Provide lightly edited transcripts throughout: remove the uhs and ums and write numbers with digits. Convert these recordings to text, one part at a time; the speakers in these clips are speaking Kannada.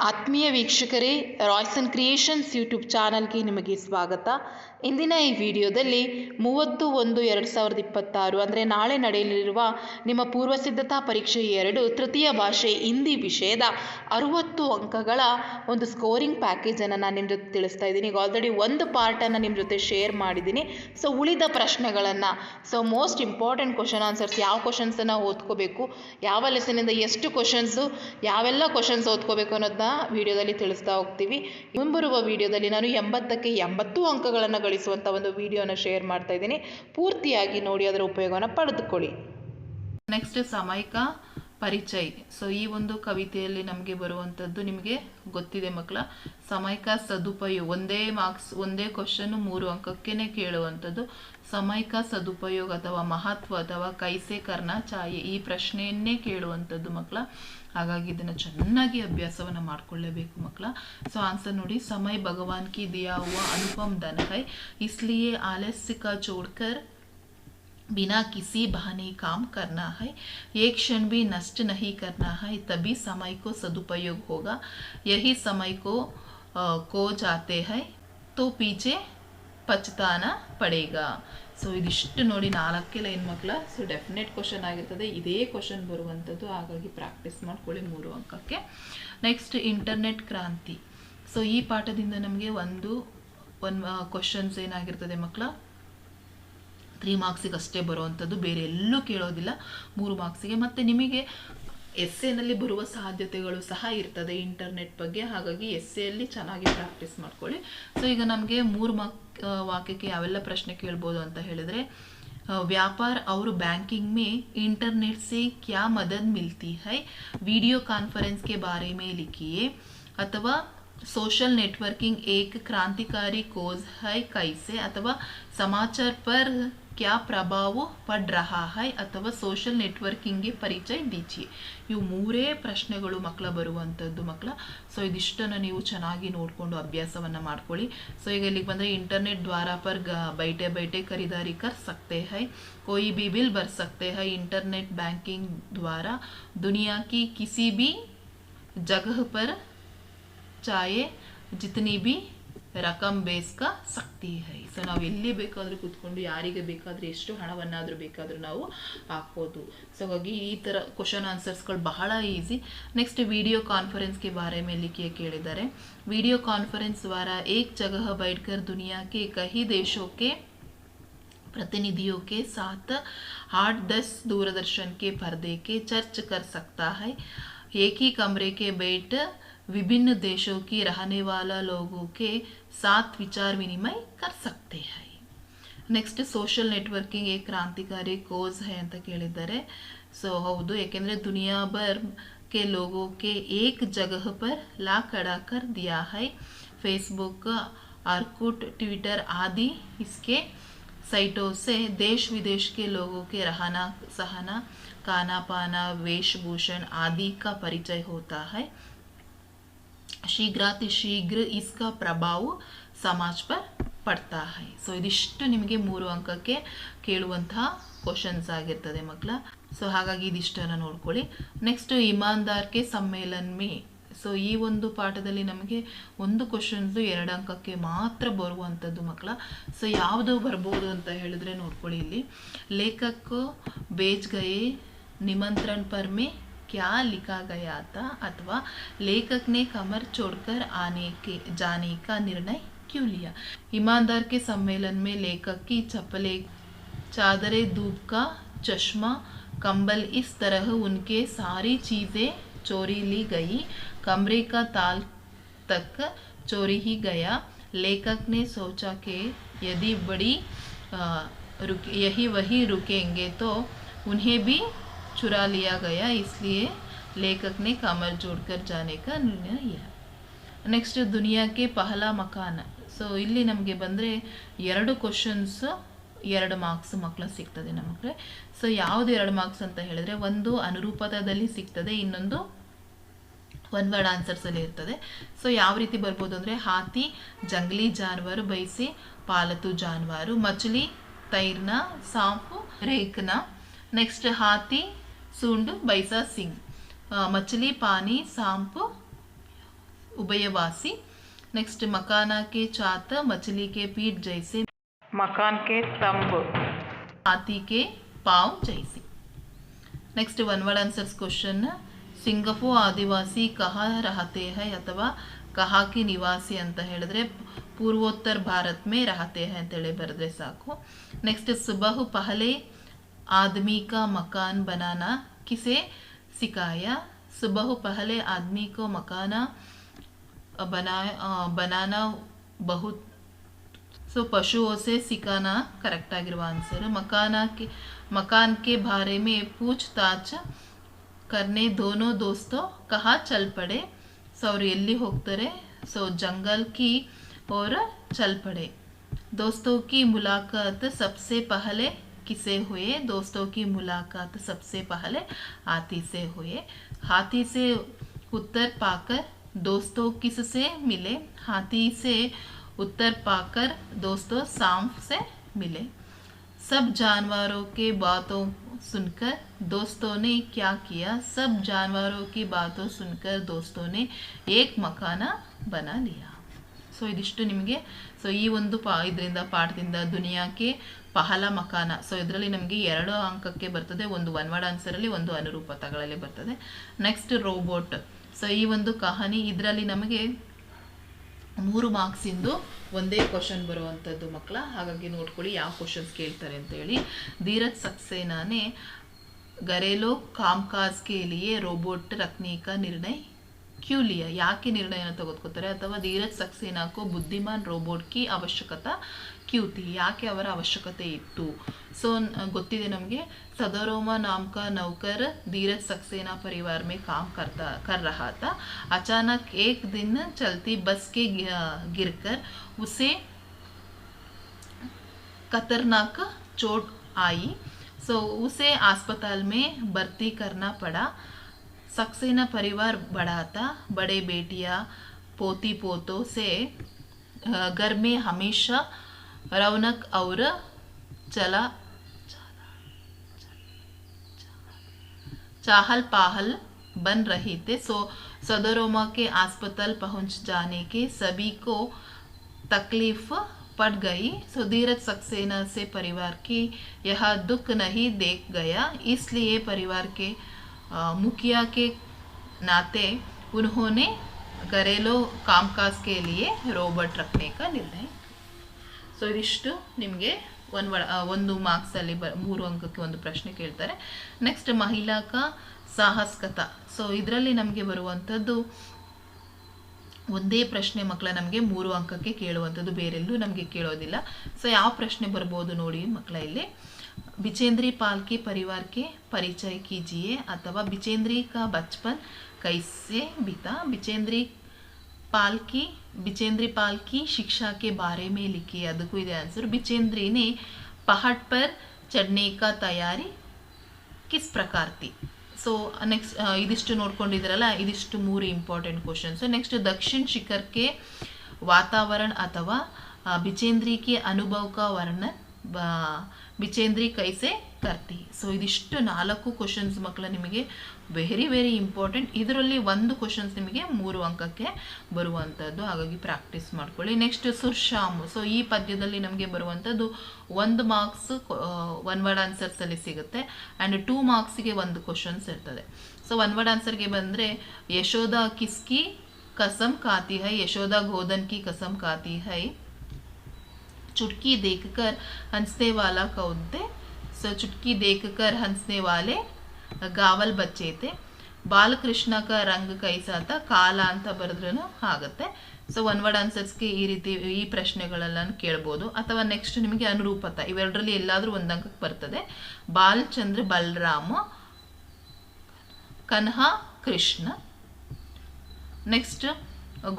ಆತ್ಮೀಯ ವೀಕ್ಷಕರೇ, ರಾಯ್ಸನ್ ಕ್ರಿಯೇಷನ್ಸ್ ಯೂಟ್ಯೂಬ್ ಚಾನಲ್ಗೆ ನಿಮಗೆ ಸ್ವಾಗತ. ಇಂದಿನ ಈ ವಿಡಿಯೋದಲ್ಲಿ 30/1/2026 ಅಂದರೆ ನಾಳೆ ನಡೆಯಲಿರುವ ನಿಮ್ಮ ಪೂರ್ವಸಿದ್ಧತಾ ಪರೀಕ್ಷೆ 2 ತೃತೀಯ ಭಾಷೆ ಹಿಂದಿ ವಿಷಯದ 60 ಅಂಕಗಳ ಒಂದು ಸ್ಕೋರಿಂಗ್ ಪ್ಯಾಕೇಜನ್ನು ನಾನು ನಿಮ್ಮ ಜೊತೆ ತಿಳಿಸ್ತಾ ಇದ್ದೀನಿ. ಈಗ ಆಲ್ರೆಡಿ ಒಂದು ಪಾರ್ಟನ್ನು ನಿಮ್ಮ ಜೊತೆ ಶೇರ್ ಮಾಡಿದ್ದೀನಿ. ಸೊ ಉಳಿದ ಪ್ರಶ್ನೆಗಳನ್ನು, ಮೋಸ್ಟ್ ಇಂಪಾರ್ಟೆಂಟ್ ಕ್ವಶನ್ ಆನ್ಸರ್ಸ್, ಯಾವ ಕ್ವಶನ್ಸನ್ನು ಓದ್ಕೋಬೇಕು, ಯಾವ ಲೆಸನಿಂದ ಎಷ್ಟು ಕ್ವಶನ್ಸು, ಯಾವೆಲ್ಲ ಕ್ವಶನ್ಸ್ ಓದ್ಕೋಬೇಕು ಅನ್ನೋದನ್ನ ವಿಡಿಯೋದಲ್ಲಿ ತಿಳಿಸ್ತಾ ಹೋಗ್ತೀವಿ. ಮುಂಬರುವ ವಿಡಿಯೋದಲ್ಲಿ ನಾನು 80ಕ್ಕೆ 80 ಅಂಕಗಳನ್ನು ಗಳಿಸುವಂಥ ಒಂದು ವಿಡಿಯೋನ ಶೇರ್ ಮಾಡ್ತಾ ಇದ್ದೀನಿ. ಪೂರ್ತಿಯಾಗಿ ನೋಡಿ, ಅದರ ಉಪಯೋಗವನ್ನು ಪಡೆದುಕೊಳ್ಳಿ. ನೆಕ್ಸ್ಟ್ ಸಾಮಯಿಕ ಪರಿಚಯ. ಈ ಒಂದು ಕವಿತೆಯಲ್ಲಿ ನಮಗೆ ಬರುವಂಥದ್ದು ನಿಮಗೆ ಗೊತ್ತಿದೆ ಮಕ್ಕಳ. ಸಾಮಯಿಕ ಸದುಪಯೋಗ, ಒಂದೇ ಮಾರ್ಕ್ಸ್, ಒಂದೇ ಕ್ವಶನ್ 3 ಅಂಕಕ್ಕೇನೆ ಕೇಳುವಂಥದ್ದು. ಸಾಮಯಿಕ ಸದುಪಯೋಗ ಅಥವಾ ಮಹತ್ವ ಅಥವಾ ಕೈಸೆ ಕರ್ನಾ ಚಾಹಿಯೆ, ಈ ಪ್ರಶ್ನೆಯನ್ನೇ ಕೇಳುವಂಥದ್ದು ಮಕ್ಕಳ. ಹಾಗಾಗಿ ಇದನ್ನು ಚೆನ್ನಾಗಿ ಅಭ್ಯಾಸವನ್ನು ಮಾಡ್ಕೊಳ್ಳೇಬೇಕು ಮಕ್ಕಳ. ಆನ್ಸರ್ ನೋಡಿ, ಸಮಯ ಭಗವಾನ್ ಕಿ ದಿಯಾ ಹುआ अनुपम धन है, इसलिए आलस्य का छोड़कर बिना किसी बहाने काम करना है, एक क्षण भी नष्ट नहीं करना है, तभी समय को सदुपयोग होगा, यही समय को खो जाते हैं तो पीछे पछताना पड़ेगा. ಇದಿಷ್ಟು ನೋಡಿ 4 ಲೈನ್ ಮಕ್ಕಳ. ಡೆಫಿನೆಟ್ ಕ್ವಶನ್ ಆಗಿರ್ತದೆ, ಇದೇ ಕ್ವಶನ್ ಬರುವಂಥದ್ದು. ಹಾಗಾಗಿ ಪ್ರಾಕ್ಟೀಸ್ ಮಾಡ್ಕೊಳ್ಳಿ 3 ಅಂಕಕ್ಕೆ. ನೆಕ್ಸ್ಟ್ ಇಂಟರ್ನೆಟ್ ಕ್ರಾಂತಿ. ಈ ಪಾಠದಿಂದ ನಮಗೆ ಒಂದು ಕ್ವಶನ್ಸ್ ಏನಾಗಿರ್ತದೆ ಮಕ್ಕಳ, 3 ಮಾರ್ಕ್ಸಿಗೆ ಅಷ್ಟೇ ಬರುವಂಥದ್ದು, ಬೇರೆ ಎಲ್ಲೂ ಕೇಳೋದಿಲ್ಲ. 3 ಮಾರ್ಕ್ಸಿಗೆ. ಮತ್ತು ನಿಮಗೆ ಎಸ್ಸೆನಲ್ಲಿ ಬರುವ ಸಾಧ್ಯತೆಗಳು ಸಹ ಇರ್ತದೆ ಇಂಟರ್ನೆಟ್ ಬಗ್ಗೆ. ಹಾಗಾಗಿ ಎಸ್ಸೆಯಲ್ಲಿ ಚೆನ್ನಾಗಿ ಪ್ರಾಕ್ಟೀಸ್ ಮಾಡ್ಕೊಳ್ಳಿ. ಈಗ ನಮಗೆ 3 ವಾಕ್ಯಕ್ಕೆ ಯಾವೆಲ್ಲ ಪ್ರಶ್ನೆ ಕೇಳ್ಬೋದು ಅಂತ ಹೇಳಿದ್ರೆ, व्यापार और बैंकिंग में इंटरनेट से क्या मदद मिलती है, वीडियो कॉन्फ्रेंस के बारे में लिखिए. अथवा सोशल नेटवर्किंग एक क्रांतिकारी खोज है कैसे, अथवा समाचार पर क्या प्रभाव पड़ रहा है, ಅಥವಾ ಸೋಷಲ್ ನೆಟ್ವರ್ಕಿಂಗ್ಗೆ ಪರಿಚಯ ದೀಜಿಯೆ. ಇವು 3 ಪ್ರಶ್ನೆಗಳು ಮಕ್ಕಳ ಬರುವಂಥದ್ದು ಮಕ್ಕಳ. ಇದಿಷ್ಟನ್ನು ನೀವು ಚೆನ್ನಾಗಿ ನೋಡಿಕೊಂಡು ಅಭ್ಯಾಸವನ್ನು ಮಾಡ್ಕೊಳ್ಳಿ. ಈಗ ಇಲ್ಲಿಗೆ ಬಂದರೆ, ಇಂಟರ್ನೆಟ್ ದ್ವಾರ ಪರ್ बैठे बैठे खरीदारी कर सकते हैं, कोई भी बिल भर सकते हैं, इंटरनेट बैंकिंग द्वारा दुनिया की किसी भी जगह पर चाहे जितनी भी ರಕಮ್ ಬೇಸ್ಕ ಶಕ್ತಿ ಹೈ. ನಾವು ಎಲ್ಲಿ ಬೇಕಾದರೂ ಕೂತ್ಕೊಂಡು ಯಾರಿಗೆ ಬೇಕಾದರೂ ಎಷ್ಟು ಹಣವನ್ನಾದರೂ ಬೇಕಾದರೂ ನಾವು ಹಾಕ್ಬೋದು. ಹಾಗಾಗಿ ಈ ಥರ ಕ್ವಶನ್ ಆನ್ಸರ್ಸ್ಗಳು ಬಹಳ ಈಸಿ. ನೆಕ್ಸ್ಟ್ ವಿಡಿಯೋ ಕಾನ್ಫರೆನ್ಸ್ಗೆ ಬಾರೆ ಮೇಲೆ ಲಿಖಿಯ ಕೇಳಿದ್ದಾರೆ. ವಿಡಿಯೋ ಕಾನ್ಫರೆನ್ಸ್ ದ್ವಾರ ಏಕ್ ಜಗಹ बैठकर दुनिया के कई देशों के प्रतिनिधियों के साथ 8-10 दूरदर्शन के पर्दे के चर्च कर सकता है, एक ही कमरे के बैठ विभिन्न देशों की रहने वाला लोगों के साथ विचार विनिमय कर सकते हैं. ನೆಕ್ಸ್ಟ್ ಸೋಷಲ್ ನೆಟ್ವರ್ಕಿಂಗ್ ಏಕ್ ಕ್ರಾಂತಿಕಾರಿ ಕೋಸ್ ಹೈ ಅಂತ ಕೇಳಿದ್ದಾರೆ. ಹೌದು, ಯಾಕೆಂದರೆ ದುನಿಯಾ ಭರ್ के लोगों के एक जगह पर ला खड़ा कर दिया है. फेसबुक, आर्कुट, ट्विटर आदि इसके साइटों से देश विदेश के लोगों के रहना सहना, खाना पाना, वेशभूषण आदि का परिचय होता है. शीघ्रातिशीघ्र इसका प्रभाव समाज पर पड़ता है. ಇದಿಷ್ಟು ನಿಮಗೆ 3 ಅಂಕಕ್ಕೆ ಕೇಳುವಂತಹ ಕ್ವಶನ್ಸ್ ಆಗಿರ್ತದೆ ಮಕ್ಕಳ. ಹಾಗಾಗಿ ಇದಿಷ್ಟನ್ನು ನೋಡ್ಕೊಳ್ಳಿ. Next Imandar K ಸಮ್ಮೇಳನ್ May. ಈ ಒಂದು ಪಾಠದಲ್ಲಿ ನಮಗೆ ಒಂದು ಕ್ವಶನ್ಸು 2 ಅಂಕಕ್ಕೆ ಮಾತ್ರ ಬರುವಂಥದ್ದು ಮಕ್ಕಳ. ಯಾವುದು ಬರ್ಬೋದು ಅಂತ ಹೇಳಿದ್ರೆ ನೋಡ್ಕೊಳ್ಳಿ. ಇಲ್ಲಿ ಲೇಖಕ ಬೇಜ್ ಗಯೆ निमंत्रण पर में क्या लिखा गया था, अथवा लेखक ने कमर छोड़कर जाने का निर्णय क्यों लिया. ईमानदार के सम्मेलन में लेखक की चप्पलें, चादरें, धूप का चश्मा, कंबल, इस तरह उनके सारी चीज़ें चोरी ली गई. कमरे का ताल तक चोरी ही गया. लेखक ने सोचा कि यदि बड़ी यही वही रुकेंगे तो उन्हें भी चुरा लिया गया, इसलिए लेखक ने कमर जोड़कर जाने का निर्णय लिया. ನೆಕ್ಸ್ಟ್ ದುನಿಯಾ ಕೆ ಪಹಲಾ ಮಕಾನ. ಇಲ್ಲಿ ನಮಗೆ ಬಂದರೆ 2 ಕ್ವಶನ್ಸ್ 2 ಮಾರ್ಕ್ಸ್ ಮಕ್ಕಳ ಸಿಗ್ತದೆ ನಮಗೆ. ಯಾವುದು 2 ಮಾರ್ಕ್ಸ್ ಅಂತ ಹೇಳಿದ್ರೆ, ಒಂದು ಅನುರೂಪದಲ್ಲಿ ಸಿಗ್ತದೆ, ಇನ್ನೊಂದು ಒನ್ ವರ್ಡ್ ಆನ್ಸರ್ಸಲ್ಲಿ ಇರ್ತದೆ. ಯಾವ ರೀತಿ ಬರ್ಬೋದು ಅಂದರೆ, ಹಾತಿ ಜಂಗಲಿ ಜಾನುವಾರು, ಬೈಸಿ ಪಾಲತು ಜಾನುವಾರು, ಮಚಲಿ ತೈರ್ನ, ಸಾಂಪು ರೇಖನ. ನೆಕ್ಸ್ಟ್ ಹಾತಿ सूंड बैसा सिंह, मछली पानी सांप उभयवासी। नेक्स्ट मकाना के चात मछली के पीठ जैसे, मकान के स्तंभ हाथी के पाँव जैसे। Next one word answers question, Singpho आदिवासी कहाँ रहते हैं अथवा कहाँ की निवासी ಅಂತ ಹೇಳಿದ್ರೆ पूर्वोत्तर भारत में रहते हैं ಅಂತೇಳಿ ಬರೆದ್ರೆ ಸಾಕು। नेक्स्ट सुबह पहले आदमी का मकान बनाना किसे सिखाया, सुबह पहले आदमी को मकाना बनाना बहुत पशुओं से सिखाना करेक्ट ಆಗಿರುವ आंसर। मकान के बारे में पूछताछ करने दोनों दोस्तों कहाँ चल पड़े, ಅವ್ರು ಎಲ್ಲಿ ಹೋಗ್ತಾರೆ, जंगल की और चल पड़े। दोस्तों की मुलाकात सबसे पहले किसे हुए, दोस्तों की मुलाकात सबसे पहले हाथी से हुए। हाथी से उत्तर पाकर दोस्तों किससे मिले, हाथी से उत्तर पाकर दोस्तों सांप से मिले। सब जानवरों के बातों सुनकर दोस्तों ने क्या किया, सब जानवरों की बातों सुनकर दोस्तों ने एक मकाना बना लिया। ಇದಿಷ್ಟು ನಿಮಗೆ ಈ ಒಂದು ಇದರಿಂದ ಪಾಠದಿಂದ ದುನಿಯಾಕ್ಕೆ ಪಹಲ ಮಕಾನ ಇದರಲ್ಲಿ ನಮಗೆ 2 ಅಂಕಕ್ಕೆ ಬರ್ತದೆ, ಒಂದು ಒನ್ ವರ್ಡ್ ಆನ್ಸರಲ್ಲಿ, ಒಂದು ಅನುರೂಪತಗಳಲ್ಲಿ ಬರ್ತದೆ। ನೆಕ್ಸ್ಟ್ ರೋಬೋಟ್, ಈ ಒಂದು ಕಹಾನಿ ಇದರಲ್ಲಿ ನಮಗೆ 3 ಮಾರ್ಕ್ಸ್ ಇಂದು ಒಂದೇ ಕ್ವಶನ್ ಬರುವಂಥದ್ದು ಮಕ್ಕಳ, ಹಾಗಾಗಿ ನೋಡ್ಕೊಳ್ಳಿ ಯಾವ ಕ್ವಶನ್ಸ್ ಕೇಳ್ತಾರೆ ಅಂತ ಹೇಳಿ। ಧೀರಜ್ सक्सेना ने घरेलू कामकाज के लिए रोबोट रखने का निर्णय क्यों लिया, ಯಾಕೆ ನಿರ್ಣಯನ ತೆಗೆದುಕೊತಾರೆ, ಅಥವಾ ಧೀರಜ್ सक्सेना को बुद्धिमान रोबोट की आवश्यकता क्यों थी, ಯಾಕೆ ಅವರ ಅವಶ್ಯಕತೆ ಇತ್ತು। ಗೊತ್ತಿದೆ ನಮಗೆ, सदरोमा नाम का नौकर धीरज सक्सेना परिवार में काम कर रहा था। अचानक एक दिन चलती बस के गिरकर उसे खतरनाक चोट आई, उसे अस्पताल में भर्ती करना पड़ा। सक्सेना परिवार बड़ा था, बड़े बेटियां पोती पोतों से घर में हमेशा रौनक और चाहल पहल बन रही थे। सदरोमा के अस्पताल पहुंच जाने के सभी को तकलीफ पड़ गई। धीरज सक्सेना से परिवार की यह दुख नहीं देख गया, इसलिए परिवार के मुखिया के नाते उन्होंने घरेलू कामकाज के लिए रोबोट रखने का निर्णय। ಇದಿಷ್ಟು ನಿಮಗೆ ಒಂದು ಮಾರ್ಕ್ಸಲ್ಲಿ 3 ಅಂಕಕ್ಕೆ ಒಂದು ಪ್ರಶ್ನೆ ಕೇಳ್ತಾರೆ। ನೆಕ್ಸ್ಟ್ ಮಹಿಳಾ ಕಾ ಸಾಹಸ್ಕತ, ಇದರಲ್ಲಿ ನಮಗೆ ಬರುವಂಥದ್ದು ಒಂದೇ ಪ್ರಶ್ನೆ ಮಕ್ಕಳ, ನಮಗೆ 3 ಅಂಕಕ್ಕೆ ಕೇಳುವಂಥದ್ದು, ಬೇರೆಲ್ಲೂ ನಮಗೆ ಕೇಳೋದಿಲ್ಲ। ಯಾವ ಪ್ರಶ್ನೆ ಬರ್ಬೋದು ನೋಡಿ ಮಕ್ಕಳ ಇಲ್ಲಿ, बिचेंद्री पाल के परिवार के परिचय कीजिए अथवा बिचेंद्री का बचपन कैसे बीता, बिचेंद्री पाल की शिक्षा के बारे में लिखिए। ಅದಕ್ಕೂ ಇದೆ आंसर। बिचेंद्री ने पहाड़ पर चढ़ने का तैयारी किस प्रकार थी। नेक्स्ट इदिಷ್ಟು ನೋಡ್ಕೊಂಡಿದ್ರಲ್ಲ, इदिಷ್ಟು 3 इंपॉर्टेंट क्वेश्चंस। नेक्स्ट दक्षिण शिखर के वातावरण अथवा बिचेंद्री के अनुभव का वर्णन बिचेंद्री कैसे करती। ಇದಿಷ್ಟು 4 ಕ್ವಶನ್ಸ್ ಮಕ್ಕಳ ನಿಮಗೆ ವೆರಿ ಇಂಪಾರ್ಟೆಂಟ್। ಇದರಲ್ಲಿ ಒಂದು ಕ್ವಶನ್ಸ್ ನಿಮಗೆ 3 ಅಂಕಕ್ಕೆ ಬರುವಂಥದ್ದು, ಹಾಗಾಗಿ ಪ್ರಾಕ್ಟೀಸ್ ಮಾಡ್ಕೊಳ್ಳಿ। ನೆಕ್ಸ್ಟ್ ಸುರ್ಶಾಮ್, ಈ ಪದ್ಯದಲ್ಲಿ ನಮಗೆ ಬರುವಂಥದ್ದು 1 ಮಾರ್ಕ್ಸ್ ಒನ್ ವರ್ಡ್ ಆನ್ಸರ್ಸಲ್ಲಿ ಸಿಗುತ್ತೆ, ಆ್ಯಂಡ್ 2 ಮಾರ್ಕ್ಸ್ಗೆ 1 ಕ್ವಶನ್ಸ್ ಇರ್ತದೆ। ಒನ್ ವರ್ಡ್ ಆನ್ಸರ್ಗೆ ಬಂದರೆ, ಯಶೋದಾ ಕಿಸ್ಕಿ कसम खाती है, यशोदा गोधन की कसम खाती है। चुटकी देखकर हंसने वाला कौन थे, चुटकी देखकर हंसने वाले गावल बच्चे थे। ಬಾಲಕೃಷ್ಣ ಕ ರಂಗ್ ಕೈಸಾತ, ಕಾಲ ಅಂತ ಬರೆದ್ರೂ ಆಗುತ್ತೆ। ಒನ್ ವರ್ಡ್ ಆನ್ಸರ್ಸ್ಗೆ ಈ ರೀತಿ ಈ ಪ್ರಶ್ನೆಗಳೆಲ್ಲ ಕೇಳ್ಬೋದು, ಅಥವಾ ನೆಕ್ಸ್ಟ್ ನಿಮಗೆ ಅನುರೂಪತ, ಇವೆರಡರಲ್ಲಿ ಎಲ್ಲಾದರೂ 1 ಅಂಕಕ್ಕೆ ಬರ್ತದೆ। ಬಾಲಚಂದ್ರ ಬಲರಾಮ, ಕನ್ಹಾ ಕೃಷ್ಣ। ನೆಕ್ಸ್ಟ್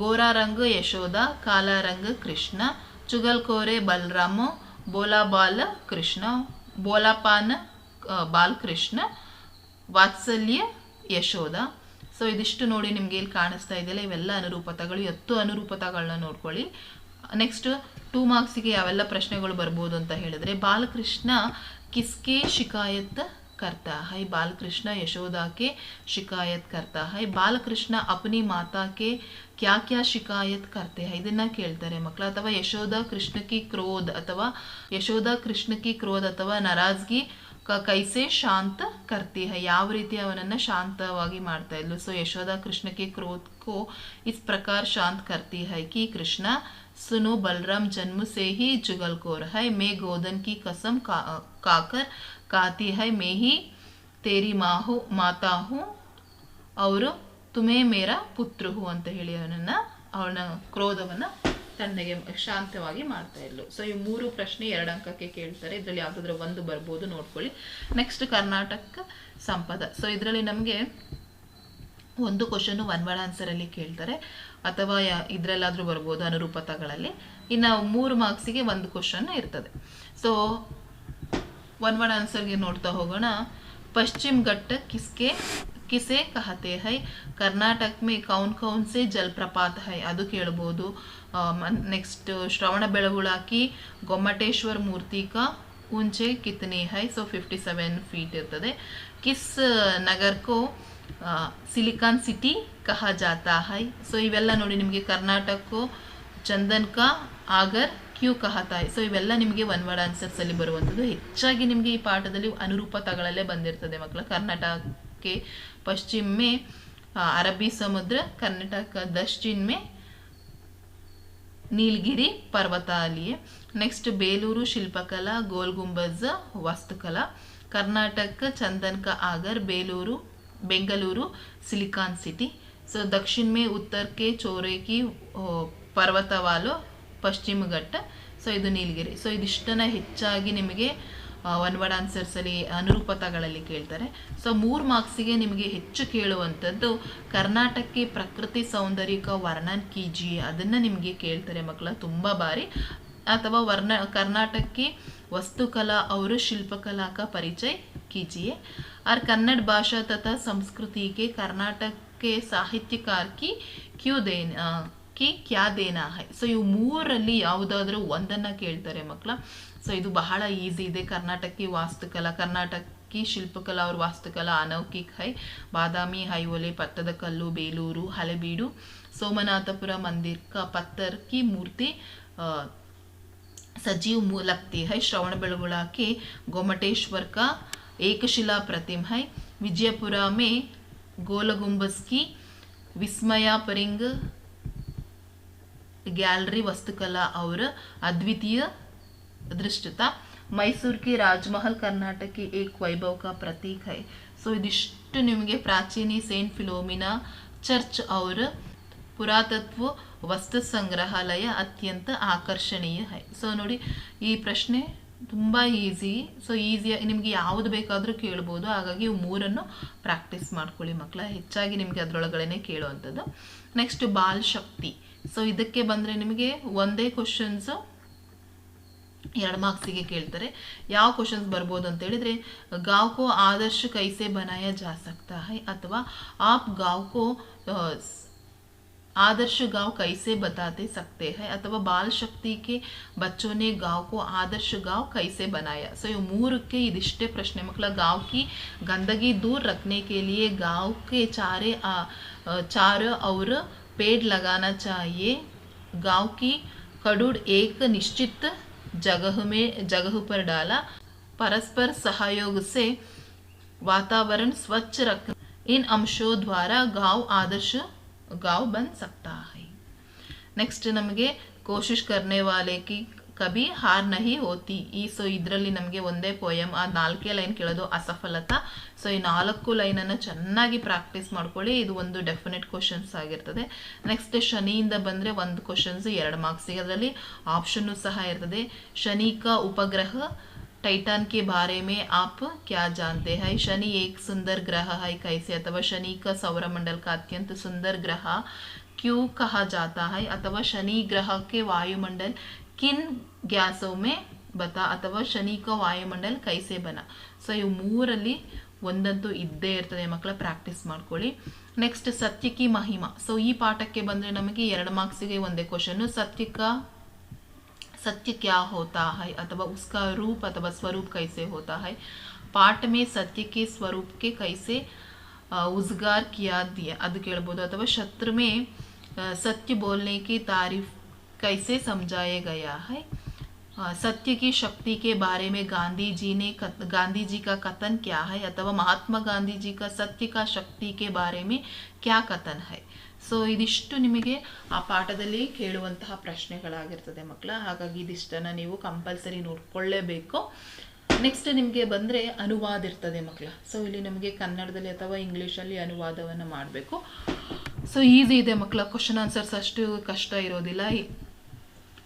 ಗೋರಾ ರಂಗ್ ಯಶೋಧ, ಕಾಲಾ ರಂಗ್ ಕೃಷ್ಣ, ಚುಗಲ್ಕೋರೆ ಬಲರಾಮ, ಬೋಲಾ ಬಾಲ ಕೃಷ್ಣ, ಬೋಲಾಪಾನ ಬಾಲಕೃಷ್ಣ, ವಾತ್ಸಲ್ಯ ಯಶೋಧ। ಇದಿಷ್ಟು ನೋಡಿ ನಿಮಗೆ ಇಲ್ಲಿ ಕಾಣಿಸ್ತಾ ಇದೆಯಲ್ಲ, ಇವೆಲ್ಲ ಅನುರೂಪತಗಳು, 10 ಅನುರೂಪತಗಳನ್ನ ನೋಡ್ಕೊಳ್ಳಿ। ನೆಕ್ಸ್ಟ್ 2 ಮಾರ್ಕ್ಸಿಗೆ ಯಾವೆಲ್ಲ ಪ್ರಶ್ನೆಗಳು ಬರ್ಬೋದು ಅಂತ ಹೇಳಿದ್ರೆ, ಬಾಲಕೃಷ್ಣ ಕಿಸ್ಕೆ ಶಿಕಾಯತ್ करता है, बाल कृष्ण यशोदा के शिकायत करता है, बाल कृष्ಣ अपनी माता के क्या क्या ಶಿಕಾಯತ್ करते हैं ಇದನ್ನ ಕೇಳ್ತಾರೆ ಮಕ್ಕಳು. ಅಥವಾ ಯಶೋಧ ಕೃಷ್ಣ ಕಿ ಕ್ರೋಧ ಅಥವಾ ಯಶೋಧ ಕೃಷ್ಣ ಕಿ ಕ್ರೋಧ ಅಥವಾ ನಾರಾಜ್ಗಿ ಕೈಸೆ ಶಾಂತ ಕರ್ತಿ है, ಯಾವ ರೀತಿ ಅವನನ್ನ ಶಾಂತವಾಗಿ ಮಾಡ್ತಾ ಇದ್ಲು. ಸೊ ಯಶೋಧ ಕೃಷ್ಣ के क्रोध को इस प्रकार शांत करती है कि कृष्णा सुनो बलराम जन्म से ही जुगलखोर है, मैं गोदन की कसम खाकर कहती है मैं ही तेरी माता हूँ और तुम्हें मेरा पुत्र हूँ ಅಂತ ಹೇಳಿ ಅವನ ಕ್ರೋಧವನ್ನ ತಣ್ಣಗೆ ಶಾಂತವಾಗಿ ಮಾಡ್ತಾ ಇದ್ಲು. ಸೊ ಈ 3 ಪ್ರಶ್ನೆ 2 ಅಂಕಕ್ಕೆ ಕೇಳ್ತಾರೆ. ಇದರಲ್ಲಿ ಯಾವುದಾದ್ರೂ ಒಂದು ಬರ್ಬೋದು, ನೋಡ್ಕೊಳ್ಳಿ. ನೆಕ್ಸ್ಟ್ ಕರ್ನಾಟಕ ಸಂಪದ. ಸೊ ಇದರಲ್ಲಿ ನಮಗೆ ಒಂದು ಕ್ವಶನ್ 1 ವರ್ಡ್ ಆನ್ಸರಲ್ಲಿ ಕೇಳ್ತಾರೆ, ಅಥವಾ ಇದರಲ್ಲಾದರೂ ಬರ್ಬೋದು ಅನುರೂಪತಗಳಲ್ಲಿ. ಇನ್ನು 3 ಮಾರ್ಕ್ಸಿಗೆ ಒಂದು ಕ್ವಶನ್ ಇರ್ತದೆ. ಸೊ 1 ವರ್ಡ್ ಆನ್ಸರ್ಗೆ ನೋಡ್ತಾ ಹೋಗೋಣ. पश्चिम घट्ट किसे कहते हैं, कर्नाटक में कौन कौन से जलप्रपात है ಅದು ಕೇಳಬಹುದು. नेक्स्ट श्रवण बेळगोಳ की गोमटेश्वर मूर्ति का ऊंचाई कितनी है, सो 57 फीट इರ್ತದೆ. किस नगर को सिलिकॉन सिटी कहा जाता है. ಸೊ ಇವೆಲ್ಲ ನೋಡಿ ನಿಮಗೆ ಕರ್ನಾಟಕ ಚಂದನ್ ಕಾ ಆಗರ್ ಕ್ಯೂ ಕಹತಾ है. ಸೊ ಇವೆಲ್ಲ ನಿಮಗೆ 1 ವರ್ಡ್ ಆನ್ಸರ್ಸ್ ಅಲ್ಲಿ ಬರುವಂಥದ್ದು. ಹೆಚ್ಚಾಗಿ ನಿಮಗೆ ಈ ಪಾಠದಲ್ಲಿ ಅನುರೂಪತಗಳಲ್ಲೇ ಬಂದಿರ್ತದೆ ಮಕ್ಕಳ. ಕರ್ನಾಟಕಕ್ಕೆ ಪಶ್ಚಿಮ ಮೇ ಅರಬ್ಬಿ ಸಮುದ್ರ, कर्नाटक दक्षिण में नीलगिरी पर्वतालिए. नेक्स्ट बेलूरू शिल्पकला, गोल गुंबज वास्तुकला. कर्नाटक चंदन का आगर, बेंगलुरु सिलिकॉन सिटी. सो दक्षिण में उत्तर के चोरे की पर्वतवालो ಪಶ್ಚಿಮ ಘಟ್ಟ. ಸೊ ಇದು ನೀಲಗಿರಿ. ಸೊ ಇದಿಷ್ಟನ್ನ ಹೆಚ್ಚಾಗಿ ನಿಮಗೆ 1 ವರ್ಡ್ ಆನ್ಸರ್ಸಲ್ಲಿ ಅನುರೂಪತಗಳಲ್ಲಿ ಕೇಳ್ತಾರೆ. ಸೊ 3 ಮಾರ್ಕ್ಸಿಗೆ ನಿಮಗೆ ಹೆಚ್ಚು ಕೇಳುವಂಥದ್ದು ಕರ್ನಾಟಕಕ್ಕೆ ಪ್ರಕೃತಿ ಸೌಂದರ್ಯಕ ವರ್ಣನ್ ಕೀಜಿಯೆ, ಅದನ್ನು ನಿಮಗೆ ಕೇಳ್ತಾರೆ ಮಕ್ಕಳ ತುಂಬ ಬಾರಿ. ಅಥವಾ ಕರ್ನಾಟಕಕ್ಕೆ वस्तुकला और शिल्पकला का परिचय कीजिए. और कन्नड़ भाषा तथा संस्कृति के कर्नाटक के साहित्यकार की क्या देना है. ಸೊ ಇವು 3ರಲ್ಲಿ ಯಾವುದಾದ್ರೂ ಒಂದನ್ನು ಕೇಳ್ತಾರೆ ಮಕ್ಕಳ. ಸೊ ಇದು ಬಹಳ ಈಸಿ ಇದೆ. ಕರ್ನಾಟಕಿ ವಾಸ್ತುಕಲಾ, ಕರ್ನಾಟಕಿ ಶಿಲ್ಪಕಲಾ और वास्तुकला अलौकिक है. बादामी हाईवोले, पत्तदकल्लु, बेलूरू, हलेबीडु, सोमनाथपुरा मंदिर का पत्थर की मूर्ति सजीव लगती है. श्रवण बेळगोಳ के गोमटेश्वर का एक शिला प्रतिम है. विजयपुरा में गोल गुंबज की विस्मयापरिंग गैलरी वस्तुकला और अद्वितीय दृष्टता. मैसूर के राजमहल कर्नाटक की एक वैभव का प्रतीक है. सो इदिಷ್ಟು ನಿಮಗೆ ಪ್ರಾಚೀನಿ सेंट फिलोमिना चर्च और पुरातत्व वस्तु संग्रहालय अत्यंत आकर्षणीय है. ಸೊ ನೋಡಿ ಈ ಪ್ರಶ್ನೆ ತುಂಬ ಈಸಿ. ಸೊ ಈಸಿಯಾಗಿ ನಿಮಗೆ ಯಾವುದು ಬೇಕಾದರೂ ಕೇಳ್ಬೋದು. ಹಾಗಾಗಿ ಇವು 3ಅನ್ನು ಪ್ರಾಕ್ಟೀಸ್ ಮಾಡ್ಕೊಳ್ಳಿ ಮಕ್ಕಳ. ಹೆಚ್ಚಾಗಿ ನಿಮಗೆ ಅದರೊಳಗಡೆ ಕೇಳುವಂಥದ್ದು. ನೆಕ್ಸ್ಟ್ ಬಾಲ್ ಶಕ್ತಿ. ಸೊ ಇದಕ್ಕೆ ಬಂದರೆ ನಿಮಗೆ ಒಂದೇ ಕ್ವಶನ್ಸು 2 ಮಾರ್ಕ್ಸಿಗೆ ಕೇಳ್ತಾರೆ. ಯಾವ ಕ್ವಶನ್ಸ್ ಬರ್ಬೋದು ಅಂತ ಹೇಳಿದರೆ, गाँव को आदर्श कैसे बनाया जा सकता है, ಅಥವಾ आप गाँव को आदर्श गांव कैसे बताते सकते हैं, ಅಥವಾ बाल शक्ति के बच्चों ने गांव को आदर्श गांव कैसे बनाया. ಸೊ ಇವು 3ಕ್ಕೆ ಇದಿಷ್ಟೇ ಪ್ರಶ್ನೆ ಮಕ್ಕಳ. गांव की गंदगी दूर रखने के लिए गांव के चारों और पेड़ लगाना चाहिए. गांव की कूड़ एक निश्चित जगह पर डाला. परस्पर सहयोग से वातावरण स्वच्छ रखना. इन अंशों द्वारा गांव आदर्श गांव बन सकता है. नेक्स्ट नಮಗೆ कोशिश करने वाले की कभी हार नहीं होती. ಈ ಸೊ ಇದರಲ್ಲಿ ನಮಗೆ ಒಂದೇ ಪೋಯಮ್, ಆ 4 ಲೈನ್ ಕೇಳೋದು ಅಸಫಲತಾ. ಸೊ ಈ 4 ಲೈನನ್ನು ಚೆನ್ನಾಗಿ ಪ್ರಾಕ್ಟೀಸ್ ಮಾಡ್ಕೊಳ್ಳಿ. ಇದು ಒಂದು ಡೆಫಿನೆಟ್ ಕ್ವಶನ್ಸ್ ಆಗಿರ್ತದೆ. ನೆಕ್ಸ್ಟ್ ಶನಿಯಿಂದ ಬಂದರೆ ಒಂದು ಕ್ವಶನ್ಸ್ 2 ಮಾರ್ಕ್ಸಿಗೆ, ಅದರಲ್ಲಿ ಆಪ್ಷನ್ನು ಸಹ ಇರ್ತದೆ. शनि का उपग्रह टाइटन के बारे में आप क्या जानते हैं. शनि एक सुंदर ग्रह है कैसे, अथवा शनि का सौरमंडल का अत्यंत सुंदर ग्रह क्यों कहा जाता है, अथवा शनि ग्रह के वायुमंडल किन गैसों में बता, अथवा शनि का वायुमंडल कैसे बना. ಸೊ ಇವು 3ರಲ್ಲಿ ಒಂದಂತೂ ಇದ್ದೇ ಇರ್ತದೆ ಮಕ್ಕಳ. ಪ್ರಾಕ್ಟೀಸ್ ಮಾಡ್ಕೊಳ್ಳಿ. ನೆಕ್ಸ್ಟ್ ಸತ್ಯಕಿ ಮಹಿಮಾ. ಸೊ ಈ ಪಾಠಕ್ಕೆ ಬಂದರೆ ನಮಗೆ 2 ಮಾರ್ಕ್ಸಿಗೆ ಒಂದೇ ಕ್ವಶನ್ನು. सत्य क्या होता है, अथवा उसका रूप अथवा स्वरूप कैसे होता है. पाठ में सत्य के स्वरूप के कैसे उजागर किया दिया ಅದು ಕೇಳ್ಬೋದು ಅಥವಾ शत्रु में सत्य बोलने की तारीफ कैसे समझाया गया है सत्य की शक्ति के बारे में गांधी जी का कथन क्या है अथवा महात्मा गांधी जी का सत्य का शक्ति के बारे में क्या कथन है ಸೊ ಇದಿಷ್ಟು ನಿಮಗೆ ಆ ಪಾಠದಲ್ಲಿ ಕೇಳುವಂತಹ ಪ್ರಶ್ನೆಗಳಾಗಿರ್ತದೆ ಮಕ್ಕಳ. ಹಾಗಾಗಿ ಇದಿಷ್ಟನ್ನು ನೀವು ಕಂಪಲ್ಸರಿ ನೋಡ್ಕೊಳ್ಳೇಬೇಕು. ನೆಕ್ಸ್ಟ್ ನಿಮಗೆ ಬಂದರೆ ಅನುವಾದ ಇರ್ತದೆ ಮಕ್ಕಳ. ಸೊ ಇಲ್ಲಿ ನಮಗೆ ಕನ್ನಡದಲ್ಲಿ ಅಥವಾ ಇಂಗ್ಲೀಷಲ್ಲಿ ಅನುವಾದವನ್ನು ಮಾಡಬೇಕು. ಸೊ ಈಸಿ ಇದೆ ಮಕ್ಕಳ, ಕ್ವಶನ್ ಆನ್ಸರ್ಸ್ ಅಷ್ಟು ಕಷ್ಟ ಇರೋದಿಲ್ಲ.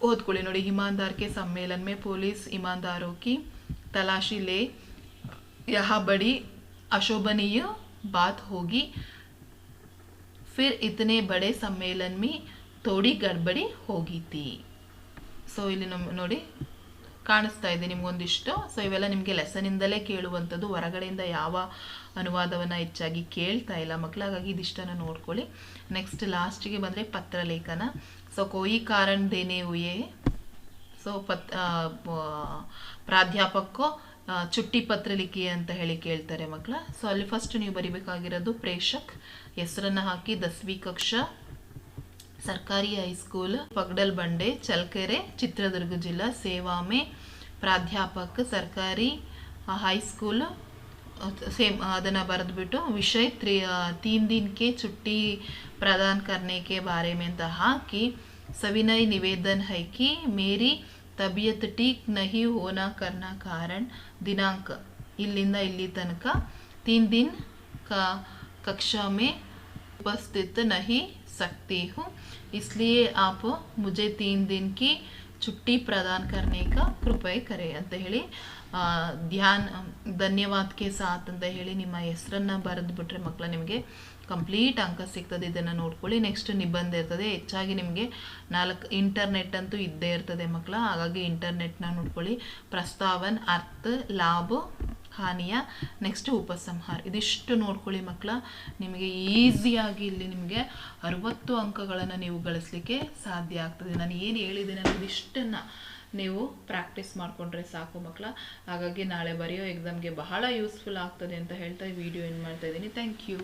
ಓದ್ಕೊಳ್ಳಿ ನೋಡಿ. ईमानदार के सम्मेलन में पुलिस ईमानदारों की तलाशी ले, यह बड़ी अशोभनीय बात होगी. फिर इतने बड़े सम्मेलन में थोड़ी गड़बड़ी होगी थी. ಸೊ ಇಲ್ಲಿ ನೋಡಿ ಕಾಣಿಸ್ತಾ ಇದೆ ನಿಮಗೊಂದಿಷ್ಟು. ಸೊ ಇವೆಲ್ಲ ನಿಮಗೆ ಲೆಸನಿಂದಲೇ ಕೇಳುವಂಥದ್ದು, ಹೊರಗಡೆಯಿಂದ ಯಾವ ಅನುವಾದವನ್ನು ಹೆಚ್ಚಾಗಿ ಕೇಳ್ತಾ ಇಲ್ಲ ಮಕ್ಕಳ. ಹಾಗಾಗಿ ಇದಿಷ್ಟನ್ನು ನೋಡ್ಕೊಳ್ಳಿ. ನೆಕ್ಸ್ಟ್ ಲಾಸ್ಟಿಗೆ ಬಂದರೆ ಪತ್ರಲೇಖನ. ಸೊ कोई कारण देने हुए ಸೊ ಪ್ರಾಧ್ಯಾಪಕ ಚುಟ್ಟಿ ಪತ್ರ ಲಿಖಿ ಅಂತ ಹೇಳಿ ಕೇಳ್ತಾರೆ ಮಕ್ಕಳ. ಸೊ ಅಲ್ಲಿ ಫಸ್ಟ್ ನೀವು ಬರಿಬೇಕಾಗಿರೋದು ಪ್ರೇಷಕ್, ಹೆಸರನ್ನು ಹಾಕಿ 10वीं कक्षा ಸರ್ಕಾರಿ ಹೈಸ್ಕೂಲ್ ಪಗಡಲ್ ಬಂಡೆ ಚಲ್ಕೆರೆ ಚಿತ್ರದುರ್ಗ ಜಿಲ್ಲಾ ಸೇವಾ ಮೇ ಪ್ರಾಧ್ಯಾಪಕ ಸರ್ಕಾರಿ ಹೈಸ್ಕೂಲ್ सेम ಅದನ್ನು ಬರೆದ್ಬಿಟ್ಟು ವಿಷಯ 3 दिन के छुट्टी प्रदान करने के बारे में ಅಂತ ಹಾಕಿ सविनय निवेदन है कि मेरी तबीयत ठीक नहीं होना करना कारण दिनांक इल्लिंद इल्ली तनक 3 दिन का कक्षा में उपस्थित नहीं सकती हूँ, इसलिए आप मुझे 3 दिन की छुट्टी प्रदान करने का कृपया करें ಅಂತ ಹೇಳಿ ಧನ್ಯವಾದಕ್ಕೆ ಸಾಥ್ ಅಂತ ಹೇಳಿ ನಿಮ್ಮ ಹೆಸರನ್ನು ಬರೆದುಬಿಟ್ರೆ ಮಕ್ಕಳ ನಿಮಗೆ ಕಂಪ್ಲೀಟ್ ಅಂಕ ಸಿಗ್ತದೆ. ಇದನ್ನು ನೋಡ್ಕೊಳ್ಳಿ. ನೆಕ್ಸ್ಟ್ ನಿಬಂಧ ಇರ್ತದೆ. ಹೆಚ್ಚಾಗಿ ನಿಮಗೆ 4 ಇಂಟರ್ನೆಟ್ ಅಂತೂ ಇದ್ದೇ ಇರ್ತದೆ ಮಕ್ಕಳ. ಹಾಗಾಗಿ ಇಂಟರ್ನೆಟ್ನ ನೋಡ್ಕೊಳ್ಳಿ. ಪ್ರಸ್ತಾವನ್, ಅರ್ಥ, ಲಾಭ, ಹಾನಿಯ, ನೆಕ್ಸ್ಟ್ ಉಪಸಂಹಾರ, ಇದಿಷ್ಟು ನೋಡ್ಕೊಳ್ಳಿ ಮಕ್ಕಳ. ನಿಮಗೆ ಈಸಿಯಾಗಿ ಇಲ್ಲಿ ನಿಮಗೆ 60 ಅಂಕಗಳನ್ನು ನೀವು ಗಳಿಸಲಿಕ್ಕೆ ಸಾಧ್ಯ ಆಗ್ತದೆ. ನಾನು ಏನು ಹೇಳಿದ್ದೇನೆ ಇದಿಷ್ಟನ್ನು ನೀವು ಪ್ರಾಕ್ಟೀಸ್ ಮಾಡಿಕೊಂಡ್ರೆ ಸಾಕು ಮಕ್ಕಳ. ಹಾಗಾಗಿ ನಾಳೆ ಬರೆಯೋ ಎಕ್ಸಾಮ್ಗೆ ಬಹಳ ಯೂಸ್ಫುಲ್ ಆಗ್ತದೆ ಅಂತ ಹೇಳ್ತಾ ಈ ವಿಡಿಯೋ ಏನು ಮಾಡ್ತಾ ಇದ್ದೀನಿ. Thank you.